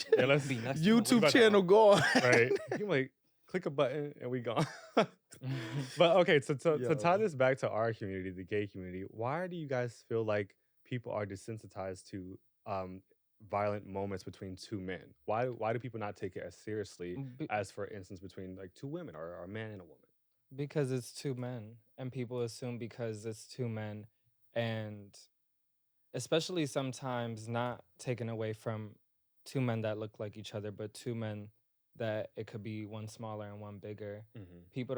bitch. Yeah, let's be next to YouTube about- channel gone. right. You might click a button and we gone. But okay, to tie Yo. this back to our community, the gay community, why do you guys feel like people are desensitized to violent moments between two men? Why do people not take it as seriously Be- as, for instance, between like two women or a man and a woman? because it's two men, and people assume because it's two men, and especially sometimes not taken away from two men that look like each other, but two men that it could be one smaller and one bigger. Mm-hmm. People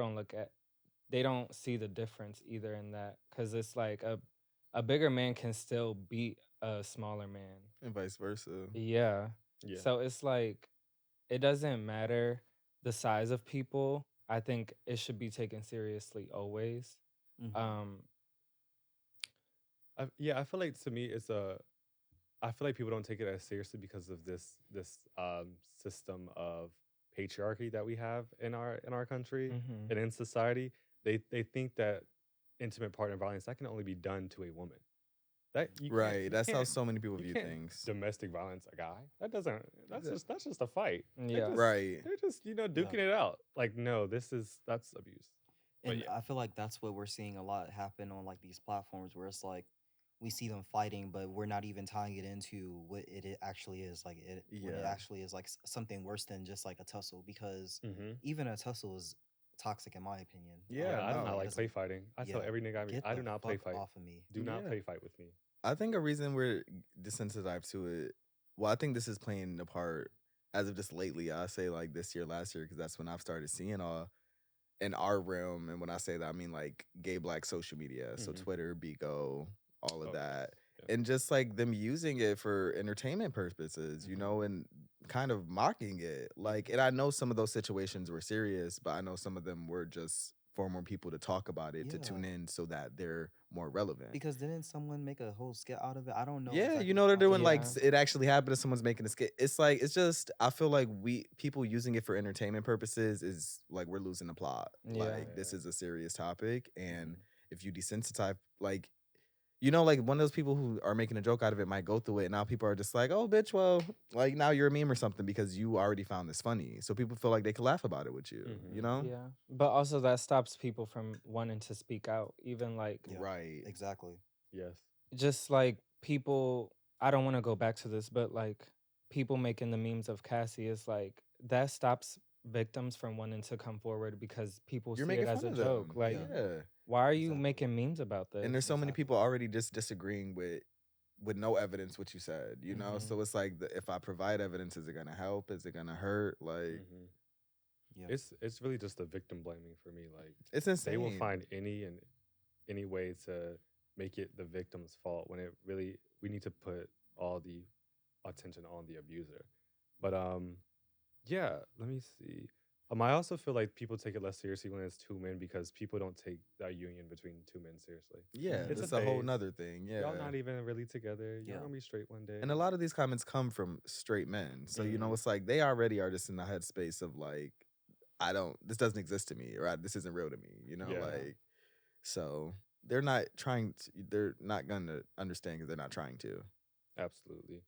they don't see the difference either in that, because it's like a bigger man can still beat a smaller man. And vice versa. Yeah. Yeah. So it's like it doesn't matter the size of people. I think it should be taken seriously always. Mhm. I feel like to me I feel like people don't take it as seriously because of this system of patriarchy that we have in our country Mhm. and in society. They think that intimate partner violence that can only be done to a woman. That you can't- Right. you That's how can't- so many people you view can't things. Domestic violence a guy. That doesn't. That's just a fight. They're Yeah. just- Right. They're just duking it out. Like no, that's abuse. But And yeah. I feel like that's what we're seeing a lot happen on like these platforms where it's like we see them fighting, but we're not even tying it into what it actually is. Like when it Yeah. actually is like something worse than just like a tussle, because Mm-hmm. even a tussle is toxic in my opinion. Yeah, I do no, not it like play fighting. I tell yeah, every nigga I meet, Get I the do not play fuck fight. off of me. Do not Yeah. play fight with me. I think a reason we're desensitized to it. Well, I think this is playing a part as of just lately. I say like this year, last year, because that's when I've started seeing all in our realm. And when I say that, I mean like gay black social media, so Mhm. Twitter, Bigo, all of Oh, that, yeah. and just like them using it for entertainment purposes, you know, and kind of mocking it. Like, and I know some of those situations were serious, but I know some of them were just for more people to talk about it, to tune Yeah. in, so that they're more relevant. Because didn't someone make a whole skit out of it? I don't know. Yeah, exactly you know the they're doing like Yeah. it actually happened to someone's making a skit. It's like it's just I feel like people using it for entertainment purposes is like we're losing the plot. Yeah. Like this is a serious topic, and Mhm. if you desensitize, like you know, like one of those people who are making a joke out of it might go through it, and now people are just like, oh, bitch, well, like now you're a meme or something because you already found this funny, so people feel like they can laugh about it with you. You Mhm. know, Yeah. But also that stops people from wanting to speak out. Even like Yeah. right? Exactly. Yes. just like people, I don't want to go back to this, but like people making the memes of Cassie is like that stops victims from wanting to come forward because people You're see making it as fun a of joke. them. Like, Yeah. why are you Exactly. making memes about this? And there's so many Exactly. people already just disagreeing with no evidence what you said, you know. Mhm. So it's like if I provide evidence, is it gonna help? Is it gonna hurt? Like Mhm. Yeah. It's really just the victim blaming for me. Like it's insane. they will find any way to make it the victim's fault when it really we need to put all the attention on the abuser. But yeah, let me see. I also feel like people take it less seriously when it's two men because people don't take that union between two men seriously. Yeah, It's it's a a whole phase. nother thing. Yeah, Y'all not even really together. Y'all Yeah. gonna be straight one day. and a lot of these comments come from straight men, so you know Mhm. it's like they already are just in the headspace of like, this doesn't exist to me, or this isn't real to me. You know, Yeah. like so they're not trying to. They're not gonna understand because they're not trying to. Absolutely.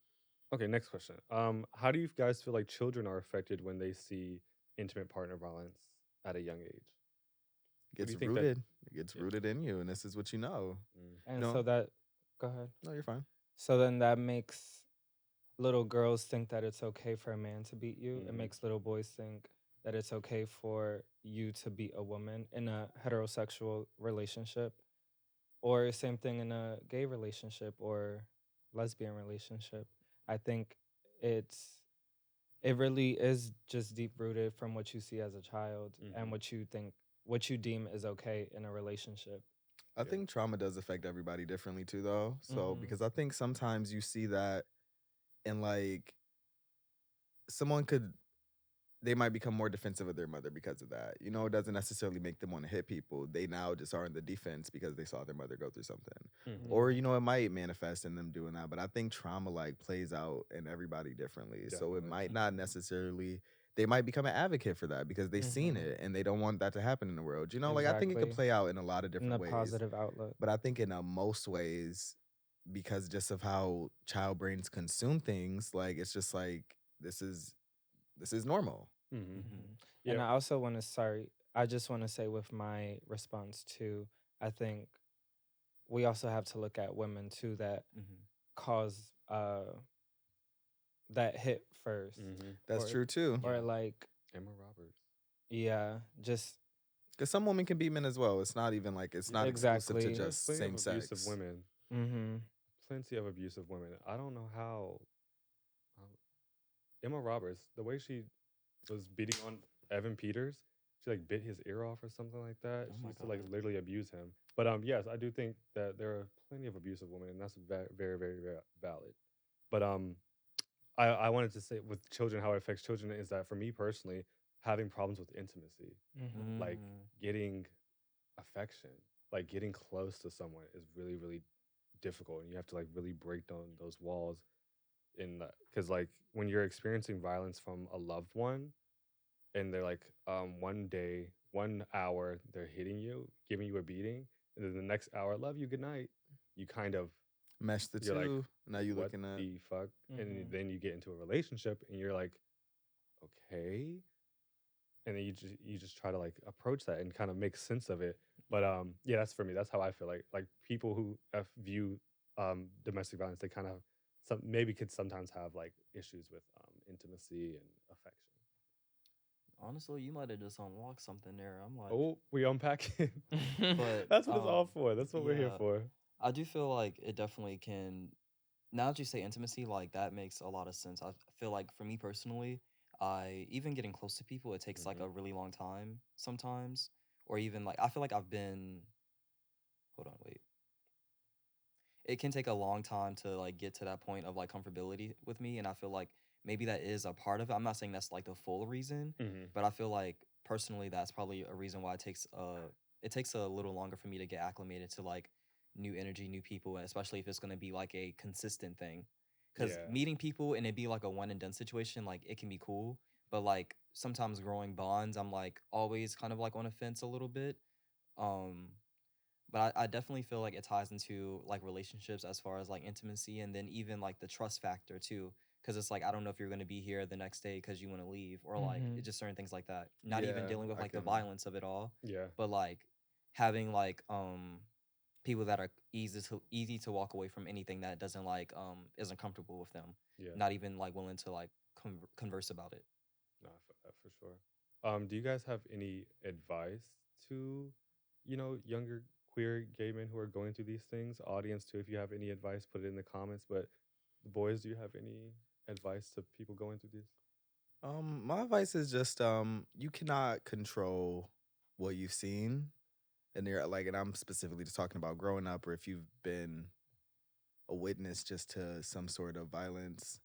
Okay, next question. How do you guys feel like children are affected when they see intimate partner violence at a young age? It do gets you think that- rooted. It gets Yeah. rooted in you, and this is what you know. And No. so that, go ahead. No, you're fine. So then that makes little girls think that it's okay for a man to beat you. It Mhm. makes little boys think that it's okay for you to beat a woman in a heterosexual relationship, or same thing in a gay relationship or lesbian relationship. I think it really is just deep rooted from what you see as a child Mhm. and what you deem is okay in a relationship. I Yeah. think trauma does affect everybody differently too, though. So Mhm. because I think sometimes you see that in like someone could they might become more defensive of their mother because of that. You know, it doesn't necessarily make them want to hit people. They now just are in the defense because they saw their mother go through something. Mhm. Or, Yeah. you know, it might manifest in them doing that. But I think trauma like plays out in everybody differently. So it Definitely. might not necessarily they might become an advocate for that because they've seen Mhm. it and they don't want that to happen in the world. You know, like I think it could Exactly. play out in a lot of In different a ways. positive outlook. But I think in most ways, because just of how child brains consume things, like it's just like this is normal. Mm-hmm. And Yeah. I also want to, I just want to say with my response too, I think we also have to look at women too that cause that hit 1st. Mm-hmm. That's or true too. or Yeah. like Emma Roberts. just Because some women can be men as well. It's not even like it's not exclusive to Exactly. There's just plenty same of abusive sex. women. mm-hmm. Plenty of abusive women. I don't know how. Um, Emma Roberts, the way she was beating on Evan Peters, she like bit his ear off or something like that. Oh She my used to like God. literally abuse him. But yes, I do think that there are plenty of abusive women, and that's very, very, very valid. But I wanted to say with children, how it affects children is that for me personally, having problems with intimacy, Mm-hmm. like getting affection, like getting close to someone is really, really difficult, and you have to like really break down those walls in that because like when you're experiencing violence from a loved one and they're like one day 1 hour they're hitting you giving you a beating and then the next hour love you good night you kind of Mesh the you're like two. Now you what looking at the fuck and Mm-hmm. then you get into a relationship and you're like okay and then you just try to like approach that and kind of make sense of it but yeah that's for me that's how I feel like people who view domestic violence they kind of some maybe could sometimes have like issues with intimacy and affection. Honestly, you might have just unlocked something there. I'm like, Oh, we unpack it. but That's what it's all for. That's what we're here yeah, for. I do feel like it definitely can. Now that you say intimacy, like that makes a lot of sense. I feel like for me personally, I even getting close to people, it takes like Hmm. a really long time sometimes, or even like I feel like I've been. Hold on, wait. It can take a long time to like get to that point of like comfortability with me, and I feel like maybe that is a part of it. I'm not saying that's like the full reason, Hmm. but I feel like personally that's probably a reason why it takes a little longer for me to get acclimated to like new energy, new people, and especially if it's going to be like a consistent thing. Cuz Yeah. meeting people and it be like a one and done situation, like it can be cool, but like sometimes growing bonds, I'm like always kind of like on a fence a little bit. Um but I definitely feel like it ties into like relationships as far as like intimacy and then even like the trust factor too. Cause it's like I don't know if you're gonna be here the next day because you want to leave or like Mm-hmm. it's just certain things like that. Not even yeah, dealing with I like the can violence of it all, Yeah. but like having like people that are easy to walk away from anything that doesn't like isn't comfortable with them. Yeah. Not even like willing to like converse about it. No, I feel that for sure. Do you guys have any advice to, younger queer gay men who are going through these things? Audience too, if you have any advice, put it in the comments. But the boys, do you have any advice to people going through this? my advice is just you cannot control what you've seen. And you're like and I'm specifically just talking about growing up or if you've been a witness just to some sort of violence.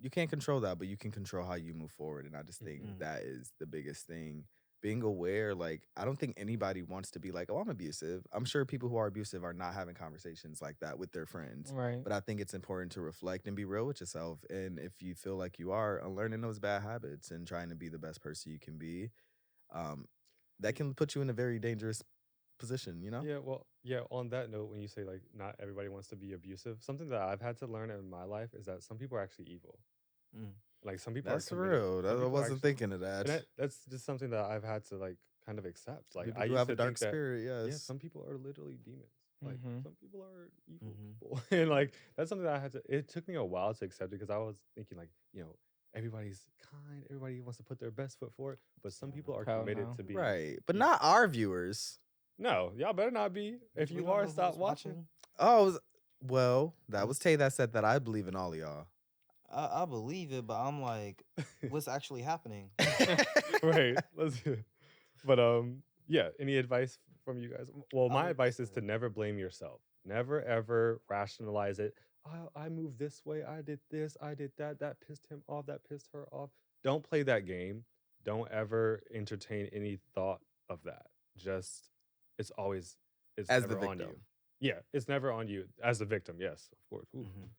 You can't control that, but you can control how you move forward. And I just think Hmm. Mm, that is the biggest thing. Being aware, like, I don't think anybody wants to be like, oh, I'm abusive. I'm sure people who are abusive are not having conversations like that with their friends. Right. But I think it's important to reflect and be real with yourself. And if you feel like you are, unlearning those bad habits and trying to be the best person you can be, um, that can put you in a very dangerous position, you know? Yeah, well, yeah, on that note, when you say like not everybody wants to be abusive, something that I've had to learn in my life is that some people are actually evil. mm, Like some people are That's committed. real. Some I people are wasn't actually, thinking of that. and that's just something that I've had to like kind of accept. Some Like people I do used have a to dark think that, spirit, yeah, yes. some people are literally demons. Like Mm-hmm. some people are evil mm-hmm. people, and like that's something that I had to. It took me a while to accept it because I was thinking like, everybody's kind, everybody wants to put their best foot forward, but some Yeah, people are Hell committed no. to being Right. But evil. not our viewers. No, y'all better not be. If we you don't are, know stop who's watching. watching. Oh, well, that was Let's Tay that said that I believe in all of y'all. I believe it, but I'm like, what's actually happening? Right. Let's. But yeah. Any advice from you guys. Well, I my would advice is say- to never blame yourself. Never ever rationalize it. I moved this way. I did this. I did that. That pissed him off. That pissed her off. Don't play that game. Don't ever entertain any thought of that. Just it's always it's As the never on you. victim. Yeah, it's never on you as the victim. Yes, of course. Ooh. Mhm.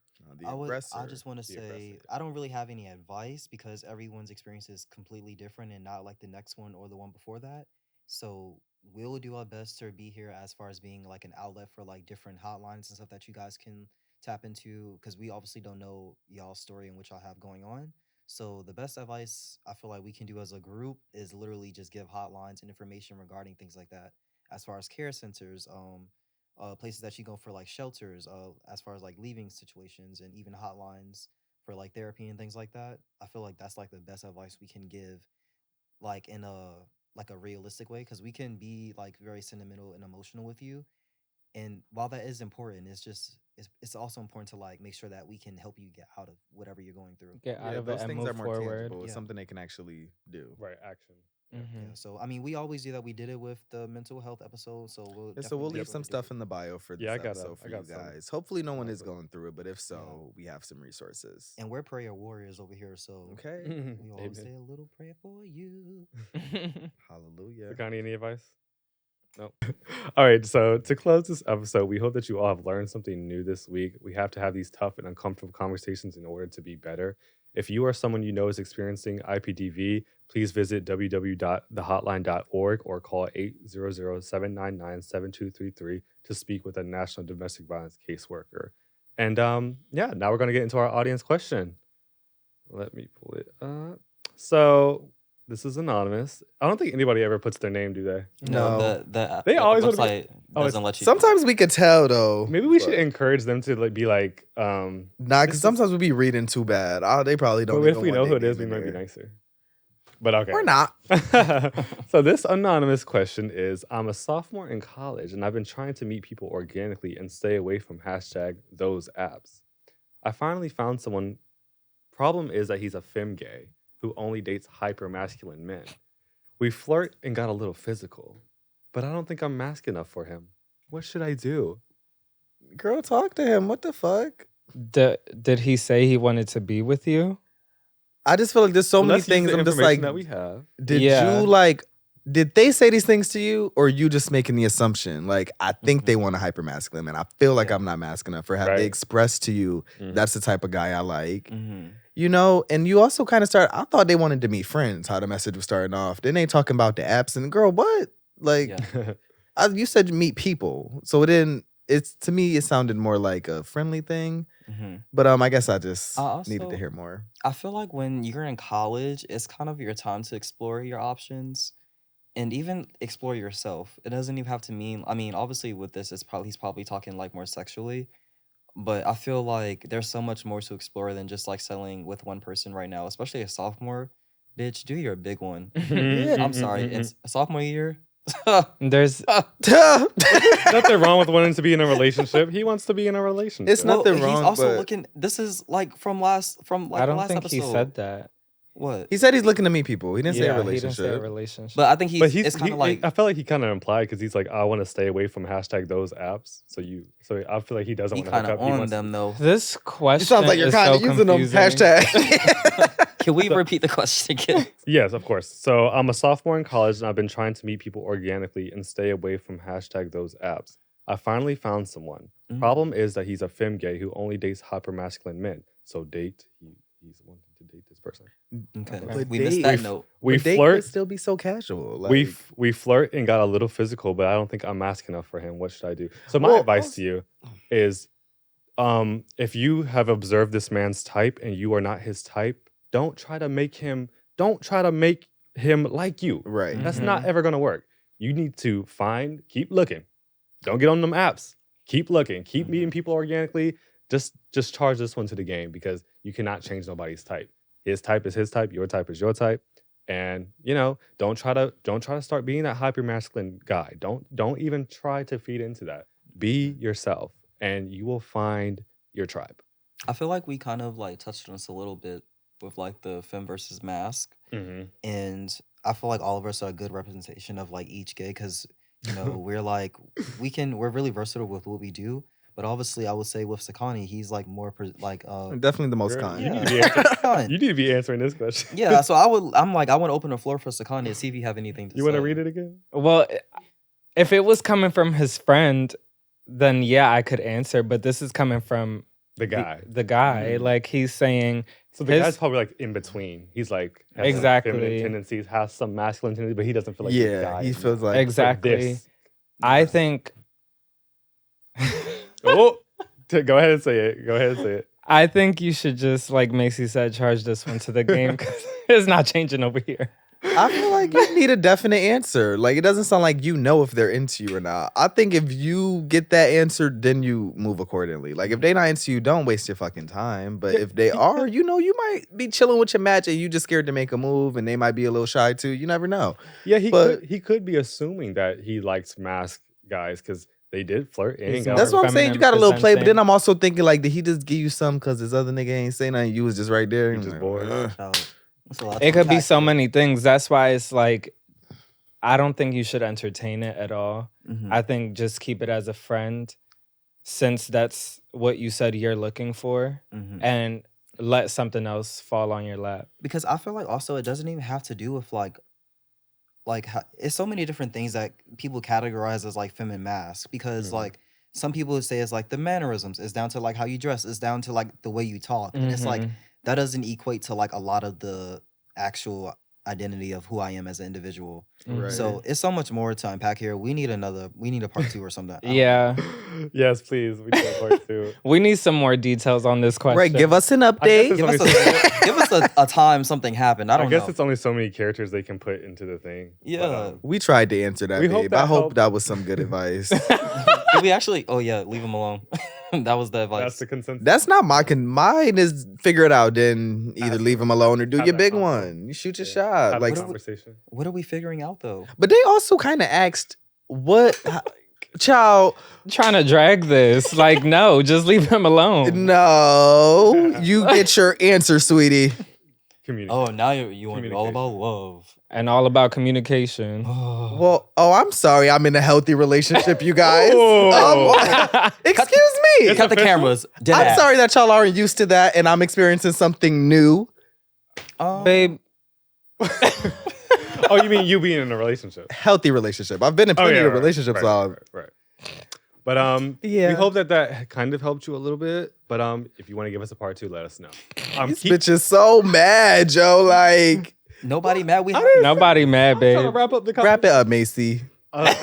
The I aggressor. just want to The say aggressor. I don't really have any advice because everyone's experience is completely different and not like the next one or the one before that. So we'll do our best to be here as far as being like an outlet for like different hotlines and stuff that you guys can tap into because we obviously don't know y'all's story and what y'all have going on. So the best advice I feel like we can do as a group is literally just give hotlines and information regarding things like that. As far as care centers, places that you go for like shelters, as far as like leaving situations and even hotlines for like therapy and things like that. I feel like that's like the best advice we can give, like in a realistic way, because we can be like very sentimental and emotional with you. And while that is important, it's also important to like make sure that we can help you get out of whatever you're going through. Get out Yeah, of it those and things move are more forward. tangible. It's Yeah. something they can actually do. Right, action. Yeah. Mhm. Yeah. So I mean, we always do that. We did it with the mental health episode. So we'll Yeah, so we'll definitely leave some do stuff it. in the bio for this Yeah, I got episode for I you got some. guys. Hopefully, no one is Awesome. going through it, but if so, we have some resources. And we're prayer warriors over here. So Okay. we always Amen. say a little prayer for you. Hallelujah. Sakani, any advice? No. All right. So to close this episode, we hope that you all have learned something new this week. We have to have these tough and uncomfortable conversations in order to be better. If you or someone you know is experiencing IPDV, please visit www.thehotline.org or call 800-799-7233 to speak with a national domestic violence caseworker. And yeah, now we're going to get into our audience question. Let me pull it up. So this is anonymous. I don't think anybody ever puts their name, do they? No. They the always wanna be- website Oh, doesn't it's- let you. Sometimes we could tell though. Maybe we should but- encourage them to like be like, Nah, this because is- sometimes we be reading too bad. They probably don't. but if even we want know who their it is, we name in might be there. nicer. But okay. Or not. So this anonymous question is, I'm a sophomore in college and I've been trying to meet people organically and stay away from #those apps. I finally found someone. Problem is that he's a femme gay who only dates hyper masculine men. We flirt and got a little physical, but I don't think I'm masculine enough for him. What should I do? Girl, talk to him. What the fuck? Did he say he wanted to be with you? I just feel like there's so Well, many let's use things. the I'm just information like, that we have. did Yeah. you like? Did they say these things to you, or you just making the assumption? Like, I think they want a hyper masculine man. I feel like Yeah. I'm not masculine enough. Or have Right. they expressed to you Mhm. that's the type of guy I like? Mm-hmm. You know, and you also kind of start. I thought they wanted to meet friends. How the message was starting off. Then they talking about the apps, and girl, what? Like, Yeah. you said meet people, so it didn't. It's to me, it sounded more like a friendly thing. Mm-hmm. But I guess I just I needed to also- hear more. I feel like when you're in college, it's kind of your time to explore your options and even explore yourself. It doesn't even have to mean, I mean, obviously with this, he's probably talking like more sexually, but I feel like there's so much more to explore than just like settling with one person right now, especially a sophomore. Bitch, do your big one. I'm sorry, it's sophomore year. There's Nothing wrong with wanting to be in a relationship. He wants to be in a relationship. It's not- nothing wrong, He's also but- looking. This is like from I the don't last think episode. he said that. What? He said he's looking to meet people. He didn't say a Yeah, he relationship. didn't say a relationship. But I think But it's kind of like I felt like he kind of implied because he's like, I want to stay away from #those apps. So I feel like he doesn't he want to hook kind of up. He on wants them though. This question It sounds like you're is kind so of using them confusing. hashtag. Can we repeat the question again? Yes, of course. So I'm a sophomore in college and I've been trying to meet people organically and stay away from #those apps. I finally found someone. Mm. Problem is that he's a femme gay who only dates hyper masculine men. So he's wanting to date this person. Okay, But we missed date- that note. We But they flirt. could still be so casual. Like, We flirt and got a little physical, but I don't think I'm masculine enough for him. What should I do? So my Well, advice to you is, if you have observed this man's type and you are not his type, don't try to make him like you. right. That's not ever gonna work. You need to keep looking. Don't get on them apps. Keep looking. Keep meeting people organically. Just charge this one to the game because you cannot change nobody's type. His type is his type. Your type is your type. And don't try to start being that hyper masculine guy. Don't even try to feed into that. Be yourself, and you will find your tribe. I feel like we kind of like touched on this a little bit with like the femme versus mask, Mm-hmm. and I feel like all of us are a good representation of like each gay because we're like we're really versatile with what we do. But obviously, I would say with Sakani, he's like more Definitely the most Girl, kind. you need Yeah. to be answering, kind. you need to be answering this question. Yeah, so I want to open the floor for Sakani to see if you have anything to You say. want to read it again? Well, if it was coming from his friend, then yeah, I could answer. But this is coming from The guy. The guy, Mhm. like he's saying, So the guy's probably like in between. He's like has some Exactly. feminine tendencies, has some masculine tendencies, but he doesn't feel like the Yeah, guy he in feels that. like Like exactly. this. I think. Oh, go ahead and say it. Go ahead and say it. I think you should just, like Macy said, charge this one to the game because it's not changing over here. I feel like you need a definite answer. Like, it doesn't sound like you know if they're into you or not. I think if you get that answer, then you move accordingly. Like, if they not into you, don't waste your fucking time. But if they are, you might be chilling with your match and you just scared to make a move and they might be a little shy too. You never know. Yeah, But- he could be assuming that he likes masked guys because they did flirt. And He's got That's more what I'm saying. You feminine got a little play, but then presenting. I'm also thinking, like, did he just give you some because his other nigga ain't say nothing? You was just right there. He and just like, bored. ugh. It could be so many things. That's why it's like, I don't think you should entertain it at all. Mm-hmm. I think just keep it as a friend, since that's what you said you're looking for, Mm-hmm. and let something else fall on your lap. Because I feel like also it doesn't even have to do with it's so many different things that people categorize as like feminine masks. Because Mhm. like some people would say it's like the mannerisms, it's down to like how you dress, it's down to like the way you talk, and it's like Mhm. that doesn't equate to like a lot of the actual identity of who I am as an individual. Right. So it's so much more to unpack here. We need a part 2 or something. I don't know. Yeah, Yes, please. We need a part 2. we need some more details on this question. Right, give us an I update. guess Give it's us, only give us a time something happened. I don't guess know. it's only so many characters they can put into the thing. But, Yeah. We tried to answer that, We hope babe. that I hope helped. that was some good advice. Did we actually? Oh yeah, leave him alone. That was the advice. that's the consensus. That's not mine is figure it out, then either Have- leave him alone or do have your that big convo. one. You shoot your Yeah. shot. Have Like, a conversation. What are we figuring out though? but they also kind of asked child, Trying to drag this, like, no, just leave him alone. no. You get your answer, sweetie. Community. Oh, now you want to be all about love. And all about communication. Well, I'm sorry. I'm in a healthy relationship, you guys. Oh. Excuse me. It's cut the official? cameras. Dead I'm ass. sorry that y'all aren't used to that and I'm experiencing something new. Babe, Oh, you mean you being in a relationship? Healthy relationship. I've been in plenty of relationships. Right. But Yeah. we hope that kind of helped you a little bit. But if you want to give us a part 2, let us know. This bitch is so mad, Joe. Like, Nobody mad. We nobody mad, trying to babe. wrap up the wrap it up, Macy. up.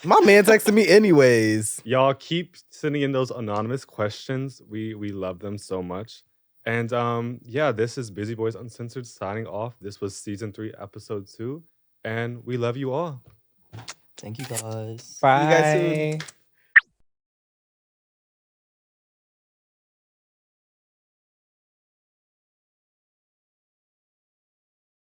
My man texted me anyways. Y'all keep sending in those anonymous questions. We love them so much. And yeah, this is Busy Boys Uncensored signing off. This was season 3, episode 2, and we love you all. Thank you guys. Bye. You guys soon.